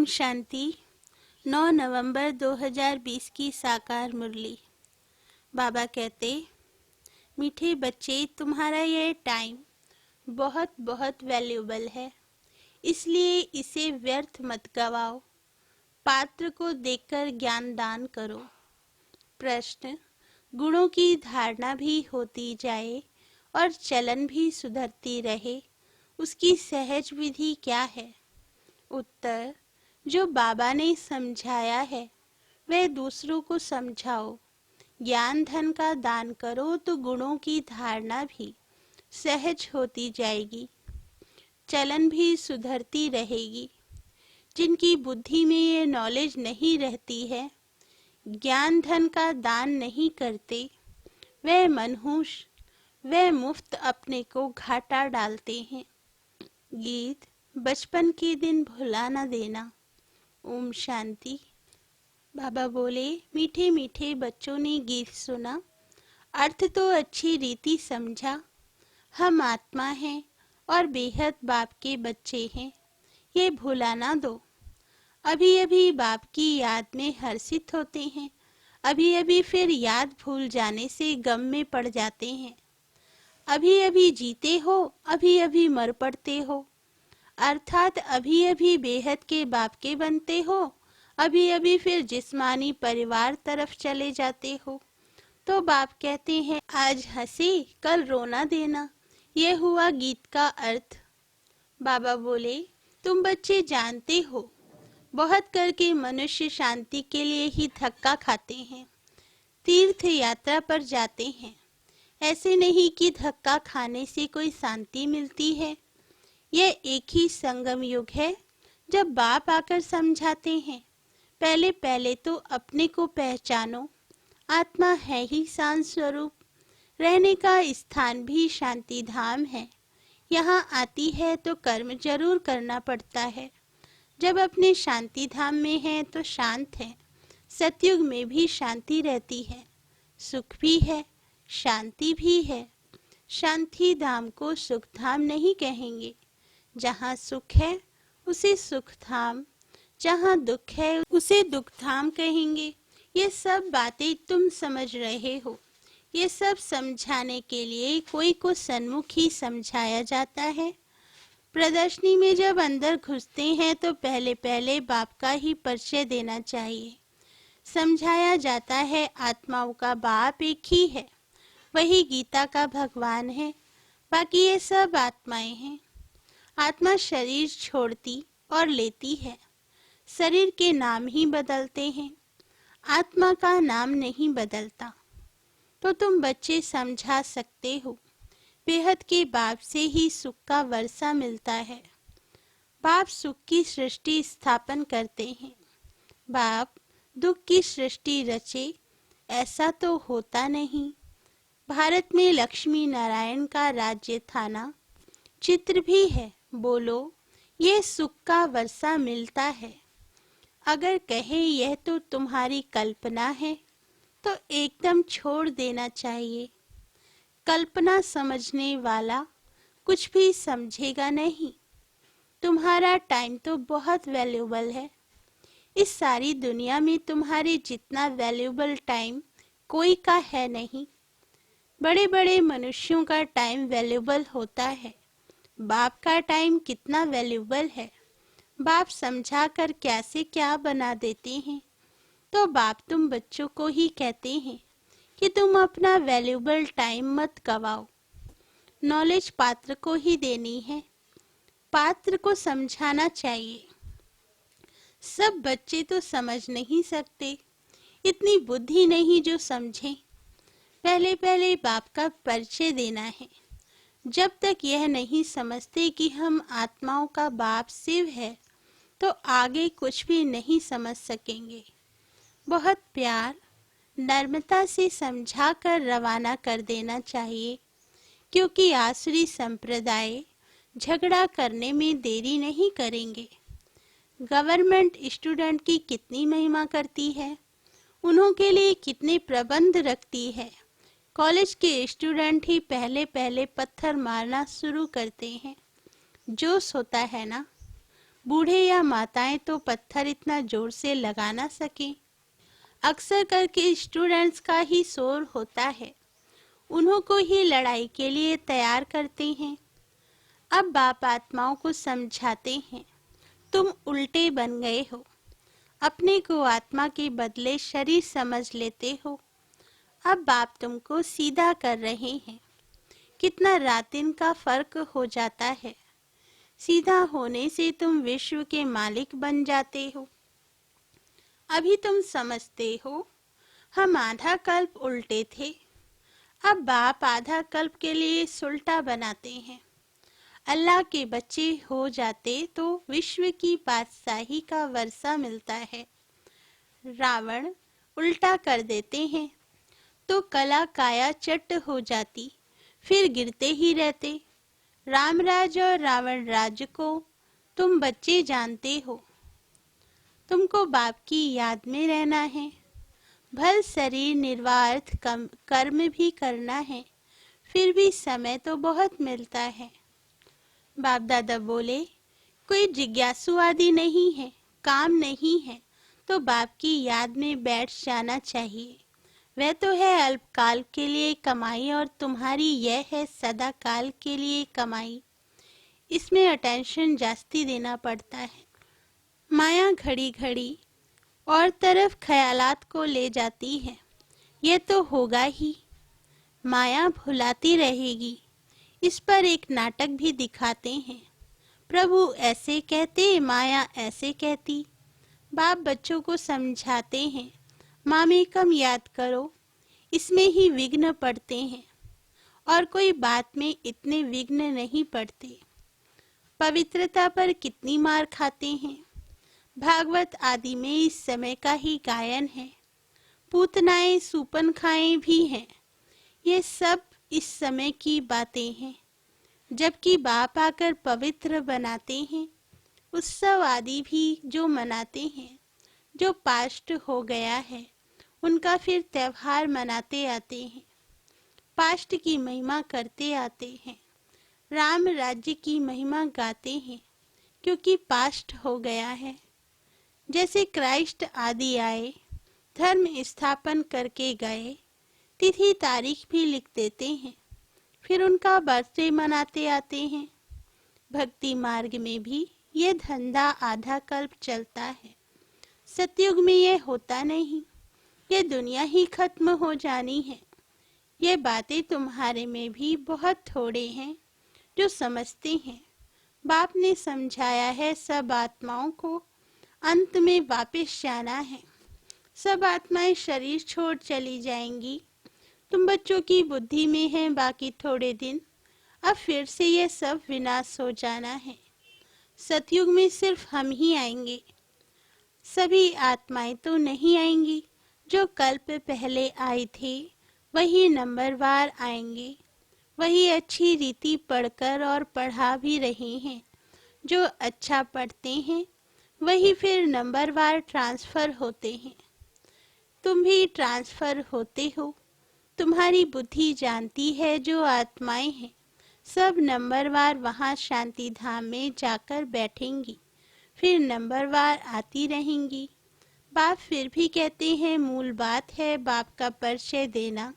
ओम शांति। 9 नवंबर 2020 की साकार मुरली। बाबा कहते, मीठे बच्चे, तुम्हारा ये टाइम बहुत बहुत वैल्यूबल है, इसलिए इसे व्यर्थ मत गवाओ। पात्र को देखकर ज्ञान दान करो। प्रश्न: गुणों की धारणा भी होती जाए और चलन भी सुधरती रहे, उसकी सहज विधि क्या है? उत्तर: जो बाबा ने समझाया है वह दूसरों को समझाओ। ज्ञान धन का दान करो तो गुणों की धारणा भी सहज होती जाएगी, चलन भी सुधरती रहेगी। जिनकी बुद्धि में ये नॉलेज नहीं रहती है, ज्ञान धन का दान नहीं करते, वह मनहूस, वह मुफ्त अपने को घाटा डालते हैं। गीत: बचपन के दिन भुला न देना। ओम शांति। बाबा बोले, मीठे मीठे बच्चों ने गीत सुना, अर्थ तो अच्छी रीति समझा। हम आत्मा हैं और बेहद बाप के बच्चे हैं, ये भुला ना दो। अभी अभी बाप की याद में हर्षित होते हैं, अभी अभी फिर याद भूल जाने से गम में पड़ जाते हैं। अभी अभी जीते हो, अभी अभी मर पड़ते हो, अर्थात अभी अभी बेहद के बाप के बनते हो, अभी अभी फिर जिस्मानी परिवार तरफ चले जाते हो। तो बाप कहते हैं, आज हंसे कल रोना देना। यह हुआ गीत का अर्थ। बाबा बोले, तुम बच्चे जानते हो, बहुत करके मनुष्य शांति के लिए ही धक्का खाते हैं, तीर्थ यात्रा पर जाते हैं। ऐसे नहीं कि धक्का खाने से कोई शांति मिलती है। यह एक ही संगम युग है जब बाप आकर समझाते हैं, पहले पहले तो अपने को पहचानो। आत्मा है ही शांत स्वरूप, रहने का स्थान भी शांति धाम है। यहाँ आती है तो कर्म जरूर करना पड़ता है। जब अपने शांति धाम में है तो शांत है। सतयुग में भी शांति रहती है, सुख भी है, शांति भी है। शांति धाम को सुख धाम नहीं कहेंगे। जहाँ सुख है उसे सुख धाम, जहाँ दुख है उसे दुख धाम कहेंगे। ये सब बातें तुम समझ रहे हो। ये सब समझाने के लिए कोई को सन्मुख ही समझाया जाता है। प्रदर्शनी में जब अंदर घुसते हैं तो पहले पहले बाप का ही परिचय देना चाहिए। समझाया जाता है आत्माओं का बाप एक ही है, वही गीता का भगवान है, बाकी ये सब आत्माएं हैं। आत्मा शरीर छोड़ती और लेती है, शरीर के नाम ही बदलते हैं, आत्मा का नाम नहीं बदलता। तो तुम बच्चे समझा सकते हो, बेहद के बाप से ही सुख का वर्षा मिलता है। बाप सुख की सृष्टि स्थापन करते हैं, बाप दुख की सृष्टि रचे, ऐसा तो होता नहीं। भारत में लक्ष्मी नारायण का राज्य था ना, चित्र भी है। बोलो, ये सुख का वर्षा मिलता है। अगर कहे यह तो तुम्हारी कल्पना है तो एकदम छोड़ देना चाहिए। कल्पना समझने वाला कुछ भी समझेगा नहीं। तुम्हारा टाइम तो बहुत वैल्यूबल है। इस सारी दुनिया में तुम्हारे जितना वैल्यूबल टाइम कोई का है नहीं। बड़े बड़े मनुष्यों का टाइम वैल्यूबल होता है, बाप का टाइम कितना वैल्यूबल है। बाप समझा कर कैसे क्या बना देते हैं। तो बाप तुम बच्चों को ही कहते हैं कि तुम अपना वैल्यूबल टाइम मत गवाओ। नॉलेज पात्र को ही देनी है, पात्र को समझाना चाहिए। सब बच्चे तो समझ नहीं सकते, इतनी बुद्धि नहीं जो समझें। पहले पहले बाप का परिचय देना है। जब तक यह नहीं समझते कि हम आत्माओं का बाप शिव है तो आगे कुछ भी नहीं समझ सकेंगे। बहुत प्यार नम्रता से समझा कर रवाना कर देना चाहिए, क्योंकि आसुरी संप्रदाय झगड़ा करने में देरी नहीं करेंगे। गवर्नमेंट स्टूडेंट की कितनी महिमा करती है, उन्हों के लिए कितने प्रबंध रखती है। कॉलेज के स्टूडेंट ही पहले पहले पत्थर मारना शुरू करते हैं। जोश होता है ना। बूढ़े या माताएं तो पत्थर इतना जोर से लगा ना सकें। अक्सर करके स्टूडेंट्स का ही शोर होता है, उन्हों को ही लड़ाई के लिए तैयार करते हैं। अब बाप आत्माओं को समझाते हैं, तुम उल्टे बन गए हो, अपने को आत्मा के बदले शरीर समझ लेते हो। अब बाप तुमको सीधा कर रहे हैं। कितना रात दिन का फर्क हो जाता है। सीधा होने से तुम विश्व के मालिक बन जाते हो। अभी तुम समझते हो हम आधा कल्प उल्टे थे, अब बाप आधा कल्प के लिए सुल्टा बनाते हैं। अल्लाह के बच्चे हो जाते तो विश्व की बादशाही का वर्षा मिलता है। रावण उल्टा कर देते हैं तो कला काया चट हो जाती, फिर गिरते ही रहते। रामराज और रावण राज को तुम बच्चे जानते हो। तुमको बाप की याद में रहना है। भल शरीर निर्वार्थ कर्म भी करना है, फिर भी समय तो बहुत मिलता है। बाप दादा बोले, कोई जिज्ञासु आदि नहीं है, काम नहीं है तो बाप की याद में बैठ जाना चाहिए। वह तो है अल्पकाल के लिए कमाई और तुम्हारी यह है सदा काल के लिए कमाई। इसमें अटेंशन जास्ती देना पड़ता है। माया घड़ी घड़ी और तरफ ख्यालात को ले जाती है, ये तो होगा ही। माया भुलाती रहेगी। इस पर एक नाटक भी दिखाते हैं। प्रभु ऐसे कहते, माया ऐसे कहती। बाप बच्चों को समझाते हैं, मामी कम याद करो, इसमें ही विघ्न पड़ते हैं और कोई बात में इतने विघ्न नहीं पड़ते। पवित्रता पर कितनी मार खाते हैं। भागवत आदि में इस समय का ही गायन है। पूतनाएं सूपन खाएं भी हैं। ये सब इस समय की बातें हैं, जबकि बाप आकर पवित्र बनाते हैं। उत्सव आदि भी जो मनाते हैं, जो पास्ट हो गया है उनका फिर त्योहार मनाते आते हैं, पास्ट की महिमा करते आते हैं, राम राज्य की महिमा गाते हैं, क्योंकि पास्ट हो गया है। जैसे क्राइस्ट आदि आए, धर्म स्थापन करके गए, तिथि तारीख भी लिख देते हैं, फिर उनका बर्थडे मनाते आते हैं। भक्ति मार्ग में भी ये धंधा आधा कल्प चलता है। सतयुग में ये होता नहीं, ये दुनिया ही खत्म हो जानी है। ये बातें तुम्हारे में भी बहुत थोड़े हैं जो समझते हैं। बाप ने समझाया है सब आत्माओं को अंत में वापस जाना है। सब आत्माएं शरीर छोड़ चली जाएंगी। तुम बच्चों की बुद्धि में है बाकी थोड़े दिन, अब फिर से ये सब विनाश हो जाना है। सतयुग में सिर्फ हम ही आएंगे, सभी आत्माएं तो नहीं आएंगी। जो कल्प पहले आए थे वही नंबरवार आएंगे, वही अच्छी रीति पढ़कर और पढ़ा भी रहे हैं। जो अच्छा पढ़ते हैं वही फिर नंबरवार ट्रांसफर होते हैं। तुम भी ट्रांसफर होते हो। तुम्हारी बुद्धि जानती है जो आत्माएं हैं सब नंबरवार वहाँ शांति धाम में जाकर बैठेंगी, फिर नंबरवार आती रहेंगी। बाप फिर भी कहते हैं मूल बात है बाप का परिचय देना।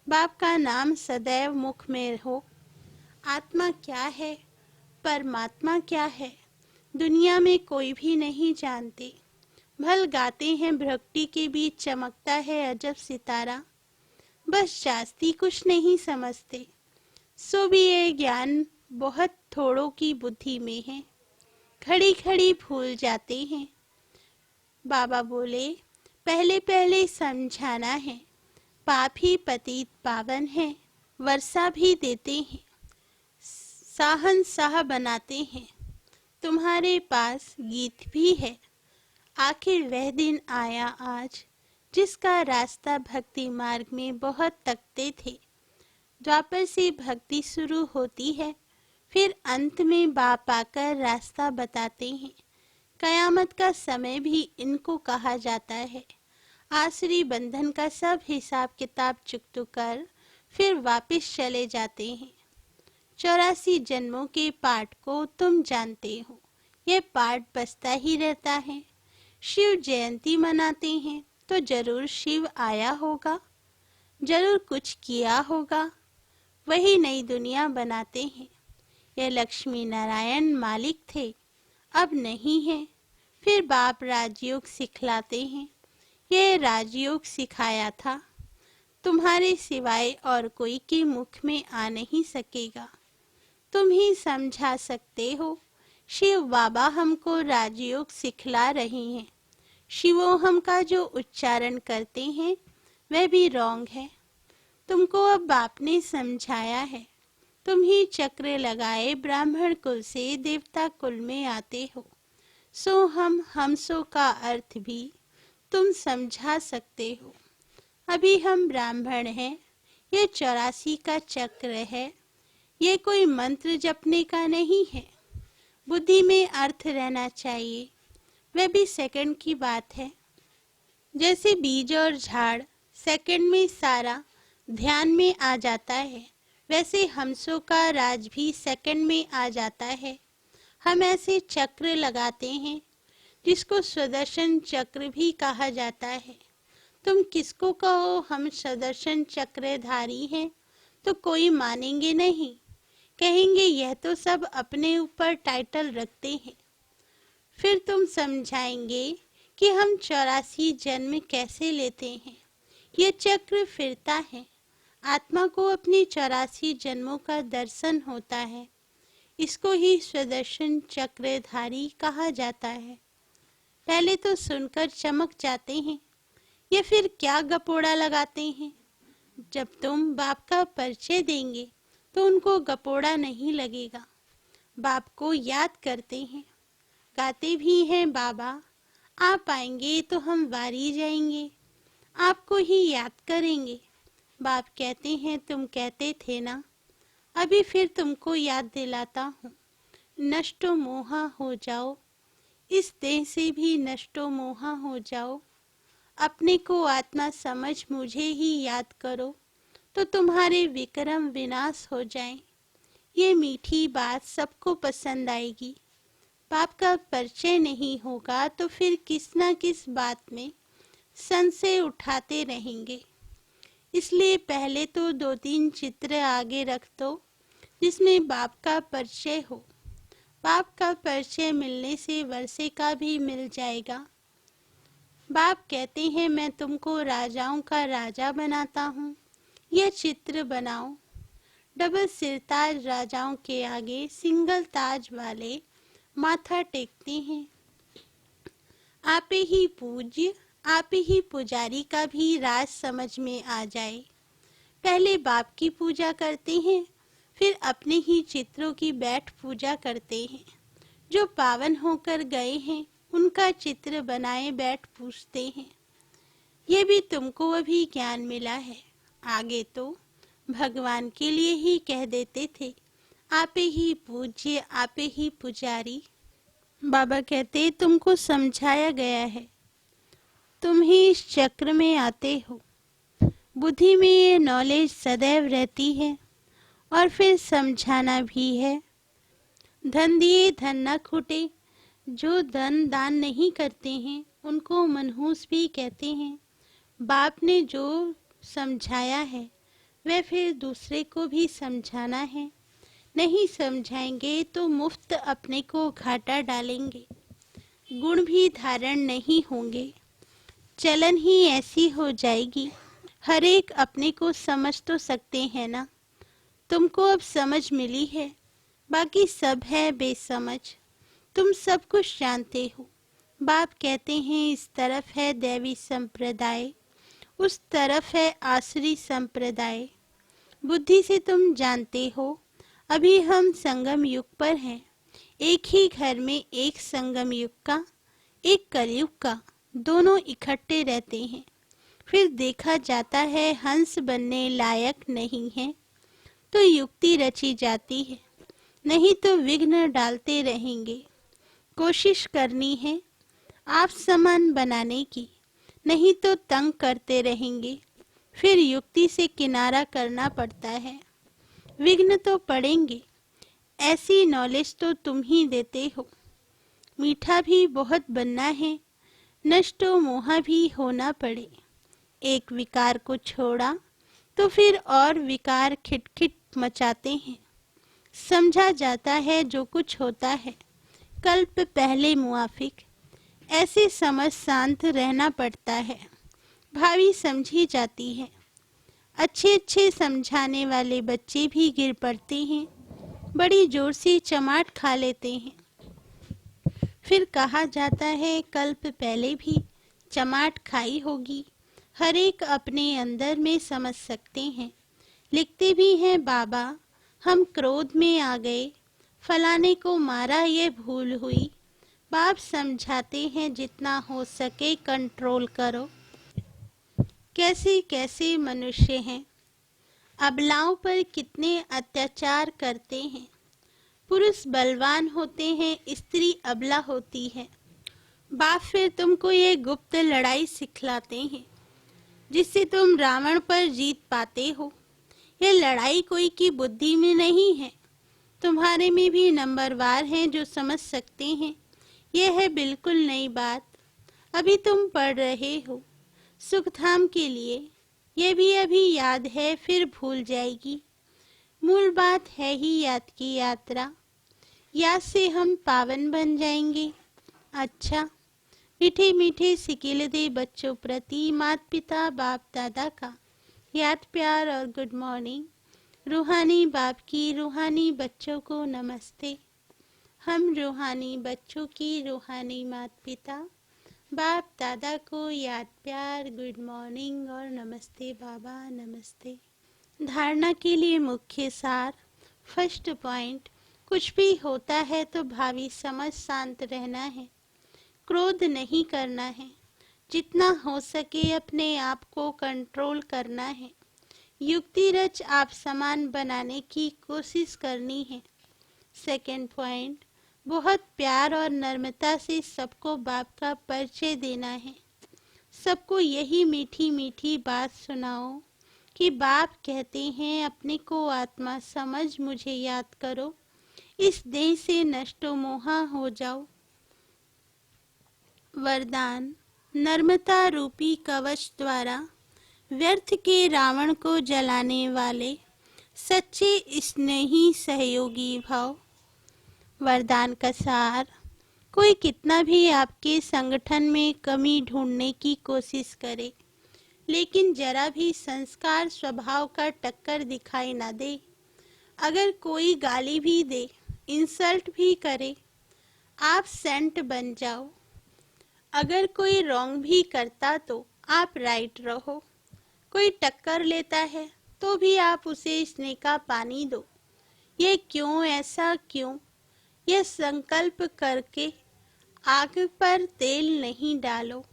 बाप का नाम सदैव मुख में हो। आत्मा क्या है, परमात्मा क्या है, दुनिया में कोई भी नहीं जानते। भल गाते हैं भक्ति के बीच चमकता है अजब सितारा, बस जास्ती कुछ नहीं समझते। सो भी ये ज्ञान बहुत थोड़ों की बुद्धि में है, खड़ी खड़ी भूल जाते हैं। बाबा बोले, पहले पहले समझाना है। पाप ही पतित पावन है, वर्षा भी देते हैं, साहनशाह बनाते हैं। तुम्हारे पास गीत भी है। आखिर वह दिन आया आज जिसका रास्ता भक्ति मार्ग में बहुत तकते थे। द्वापर से भक्ति शुरू होती है, फिर अंत में बाप आकर रास्ता बताते हैं। कयामत का समय भी इनको कहा जाता है। आसरी बंधन का सब हिसाब किताब चुकतो कर फिर वापस चले जाते हैं। 84 जन्मों के पाठ को तुम जानते हो, ये पाठ बजता ही रहता है। शिव जयंती मनाते हैं तो जरूर शिव आया होगा, जरूर कुछ किया होगा, वही नई दुनिया बनाते हैं। ये लक्ष्मी नारायण मालिक थे, अब नहीं है। फिर बाप राजयोग सिखलाते हैं, ये राजयोग सिखाया था, तुम्हारे सिवाय और कोई के मुख में आ नहीं सकेगा, तुम ही समझा सकते हो। शिव बाबा हमको राजयोग सिखला रहे हैं। शिवोहम का जो उच्चारण करते हैं वह भी रॉन्ग है। तुमको अब बाप ने समझाया है, तुम ही चक्र लगाए ब्राह्मण कुल से देवता कुल में आते हो। सो हम सो का अर्थ भी तुम समझा सकते हो। अभी हम ब्राह्मण हैं, ये 84 का चक्र है, ये कोई मंत्र जपने का नहीं है। बुद्धि में अर्थ रहना चाहिए, वह भी सेकंड की बात है। जैसे बीज और झाड़ सेकंड में सारा ध्यान में आ जाता है, वैसे हमसों का राज भी सेकंड में आ जाता है। हम ऐसे चक्र लगाते हैं जिसको सुदर्शन चक्र भी कहा जाता है। तुम किसको कहो हम सुदर्शन चक्रधारी हैं तो कोई मानेंगे नहीं, कहेंगे यह तो सब अपने ऊपर टाइटल रखते हैं। फिर तुम समझाएंगे कि हम 84 जन्म कैसे लेते हैं। ये चक्र फिरता है, आत्मा को अपने 84 जन्मों का दर्शन होता है। इसको ही सुदर्शन चक्रधारी कहा जाता है। पहले तो सुनकर चमक जाते हैं, ये फिर क्या गपोड़ा लगाते हैं। जब तुम बाप का परिचय देंगे तो उनको गपोड़ा नहीं लगेगा। बाप को याद करते हैं, गाते भी हैं बाबा आप आएंगे तो हम वारी जाएंगे, आपको ही याद करेंगे। बाप कहते हैं तुम कहते थे ना, अभी फिर तुमको याद दिलाता हूँ। नष्टो मोहा हो जाओ, इस देह से भी नष्टो मोहा हो जाओ। अपने को आत्मा समझ मुझे ही याद करो तो तुम्हारे विक्रम विनाश हो जाएं। ये मीठी बात सबको पसंद आएगी। बाप का परिचय नहीं होगा तो फिर किस ना किस बात में संशय उठाते रहेंगे। इसलिए पहले तो 2-3 चित्र आगे रख दो जिसमें बाप का परिचय हो। बाप का परिचय मिलने से वर्षे का भी मिल जाएगा। बाप कहते हैं मैं तुमको राजाओं का राजा बनाता हूँ, यह चित्र बनाओ। डबल सिरताज राजाओं के आगे सिंगल ताज वाले माथा टेकते हैं। आप ही पूज्य, आप ही पुजारी का भी राज समझ में आ जाए। पहले बाप की पूजा करते हैं, फिर अपने ही चित्रों की बैठ पूजा करते हैं। जो पावन होकर गए हैं उनका चित्र बनाए बैठ पूजते हैं। ये भी तुमको अभी ज्ञान मिला है, आगे तो भगवान के लिए ही कह देते थे आप ही पूज्य, आप ही पुजारी। बाबा कहते तुमको समझाया गया है, तुम ही इस चक्र में आते हो। बुद्धि में ये नॉलेज सदैव रहती है और फिर समझाना भी है। धन दिए धन न खूटे, जो धन दान नहीं करते हैं उनको मनहूस भी कहते हैं। बाप ने जो समझाया है वह फिर दूसरे को भी समझाना है। नहीं समझाएंगे तो मुफ्त अपने को घाटा डालेंगे। गुण भी धारण नहीं होंगे, चलन ही ऐसी हो जाएगी। हर एक अपने को समझ तो सकते हैं ना। तुमको अब समझ मिली है, बाकी सब है बेसमझ। तुम सब कुछ जानते हो। बाप कहते हैं इस तरफ है दैवी संप्रदाय, उस तरफ है आसुरी संप्रदाय। बुद्धि से तुम जानते हो अभी हम संगम युग पर हैं। एक ही घर में एक संगम युग का, एक कलयुग का, दोनों इकट्ठे रहते हैं। फिर देखा जाता है हंस बनने लायक नहीं है तो युक्ति रची जाती है, नहीं तो विघ्न डालते रहेंगे। कोशिश करनी है आप समान बनाने की, नहीं तो तंग करते रहेंगे। फिर युक्ति से किनारा करना पड़ता है। विघ्न तो पड़ेंगे, ऐसी नॉलेज तो तुम ही देते हो। मीठा भी बहुत बनना है, नष्टो मोहा भी होना पड़े। एक विकार को छोड़ा तो फिर और विकार खिटखिट मचाते हैं। समझा जाता है जो कुछ होता है कल्प पहले मुआफिक, ऐसे समझ शांत रहना पड़ता है। भावी समझी जाती है। अच्छे अच्छे समझाने वाले बच्चे भी गिर पड़ते हैं, बड़ी जोर से चमाट खा लेते हैं। फिर कहा जाता है कल्प पहले भी चमाट खाई होगी। हर एक अपने अंदर में समझ सकते हैं। लिखते भी हैं बाबा, हम क्रोध में आ गए, फलाने को मारा ये भूल हुई। बाप समझाते हैं जितना हो सके कंट्रोल करो। कैसे कैसे मनुष्य हैं, अबलाओं पर कितने अत्याचार करते हैं। पुरुष बलवान होते हैं, स्त्री अबला होती है। बाप फिर तुमको ये गुप्त लड़ाई सिखलाते हैं जिससे तुम रावण पर जीत पाते हो। यह लड़ाई कोई की बुद्धि में नहीं है, तुम्हारे में भी नंबरवार हैं जो समझ सकते हैं। यह है बिल्कुल नई बात, अभी तुम पढ़ रहे हो। सुखधाम के लिए यह भी अभी याद है, फिर भूल जाएगी। मूल बात है ही याद की यात्रा, याद से हम पावन बन जाएंगे। अच्छा, मीठे मीठे सिकिल दे बच्चों प्रति माता पिता बाप दादा का याद प्यार और गुड मॉर्निंग। रूहानी बाप की रूहानी बच्चों को नमस्ते। हम रूहानी बच्चों की रूहानी माता पिता बाप दादा को याद प्यार गुड मॉर्निंग और नमस्ते बाबा नमस्ते। धारणा के लिए मुख्य सार। फर्स्ट पॉइंट, कुछ भी होता है तो भावी समझ शांत रहना है, क्रोध नहीं करना है, जितना हो सके अपने आप को कंट्रोल करना है, युक्ति रच आप समान बनाने की कोशिश करनी है। सेकंड पॉइंट, बहुत प्यार और नम्रता से सबको बाप का परिचय देना है। सबको यही मीठी मीठी बात सुनाओ कि बाप कहते हैं अपने को आत्मा समझ मुझे याद करो, इस देह से नष्टो मोहा हो जाओ। वरदान, नर्मता रूपी कवच द्वारा व्यर्थ के रावण को जलाने वाले सच्चे स्नेही सहयोगी भाव। वरदान का सार, कोई कितना भी आपके संगठन में कमी ढूंढने की कोशिश करे, लेकिन जरा भी संस्कार स्वभाव का टक्कर दिखाई ना दे, अगर कोई गाली भी दे, इंसल्ट भी करे, आप सेंट बन जाओ। अगर कोई रॉन्ग भी करता तो आप राइट रहो। कोई टक्कर लेता है तो भी आप उसे स्नेह का पानी दो। ये क्यों, ऐसा क्यों, यह संकल्प करके आग पर तेल नहीं डालो।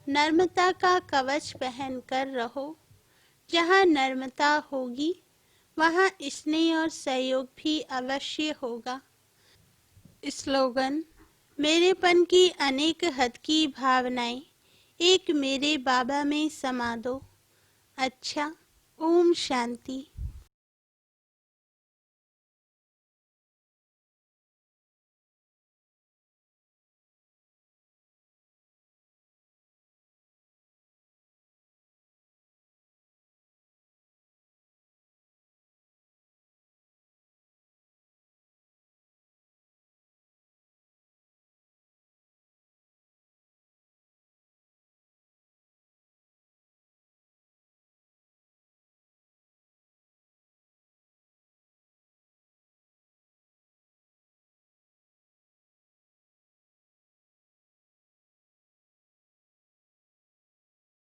नर्मता का कवच पहन कर रहो। जहाँ नर्मता होगी वहाँ स्नेह और सहयोग भी अवश्य होगा। स्लोगन, मेरेपन की अनेक हद की भावनाएं एक मेरे बाबा में समा दो। अच्छा, ओम शांति।